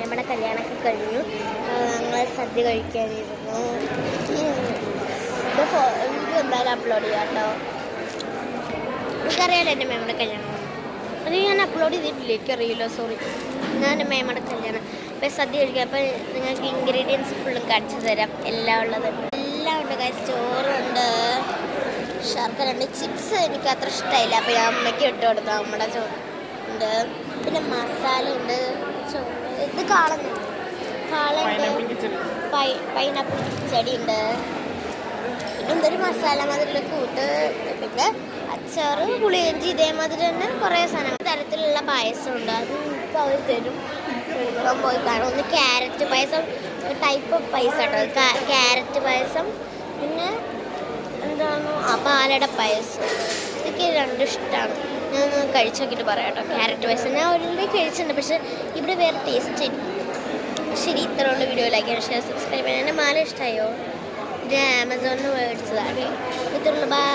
മേമയുടെ കല്യാണമൊക്കെ കഴിഞ്ഞു. ഞങ്ങൾ സദ്യ കഴിക്കാനിരുന്നു. വീഡിയോ എന്തായാലും അപ്ലോഡ് ചെയ്യാം കേട്ടോ. എനിക്കറിയാലോ എൻ്റെ മേമയുടെ കല്യാണം. അത് ഞാൻ അപ്ലോഡ് ചെയ്തിട്ടില്ല, എനിക്കറിയില്ല, സോറി. ഞാൻ എൻ്റെ മേമയുടെ കല്യാണം ഇപ്പം സദ്യ കഴിക്കാം. അപ്പം നിങ്ങൾക്ക് ഇൻഗ്രീഡിയൻസ് ഫുള്ളും കാണിച്ചു തരാം. എല്ലാം ഉള്ളത് എല്ലാം ഉണ്ട്. ചോറുണ്ട്, ശർക്കര ഉണ്ട്, ചിപ്സ് എനിക്ക് അത്ര ഇഷ്ടമായില്ല, അപ്പോൾ ഞാൻ അമ്മയ്ക്ക് ഇട്ട് കൊടുത്തു. നമ്മുടെ ചോറുണ്ട്, പിന്നെ മസാല ഉണ്ട്, ചോറ് ഇത് കാളുന്നുണ്ട്, പൈനാപ്പിൾ കിച്ചടി ഉണ്ട്, പിന്നെ എന്തൊരു മസാല മാതിരിയുള്ള കൂട്ട്, പിന്നെ അച്ചാറ്, പുളിയഞ്ചി, ഇതേമാതിരി തന്നെ കുറേ സാധനങ്ങൾ തരത്തിലുള്ള പായസം ഉണ്ട്. അത് ഇപ്പോൾ അവർ തരും, എടുക്കാൻ പോയി കാണും. ഒന്ന് ക്യാരറ്റ് പായസം, ടൈപ്പ് ഓഫ് പായസം കേട്ടോ, ക്യാരറ്റ് പായസം, പിന്നെ എന്താണ് പാലട പായസം. ഇതൊക്കെ രണ്ടും ഇഷ്ടമാണ്. ഞാൻ കഴിച്ച് നോക്കിയിട്ട് പറയാം കേട്ടോ. ക്യാരറ്റ് പായസം ഞാൻ ഓൾറെഡി കഴിച്ചിട്ടുണ്ട്, പക്ഷേ ഇവിടെ വേറെ ടേസ്റ്റ് ആയിരിക്കും. ശരി, ഇത്രയുള്ള വീഡിയോ ലൈക്ക് ഷെയർ സബ്സ്ക്രൈബ് ചെയ്യാൻ. എൻ്റെ മാല ഇഷ്ടമായോ? ഇത് ആമസോണിൽ മേടിച്ചതാണ്. ഇത്രയുള്ള ബൈ.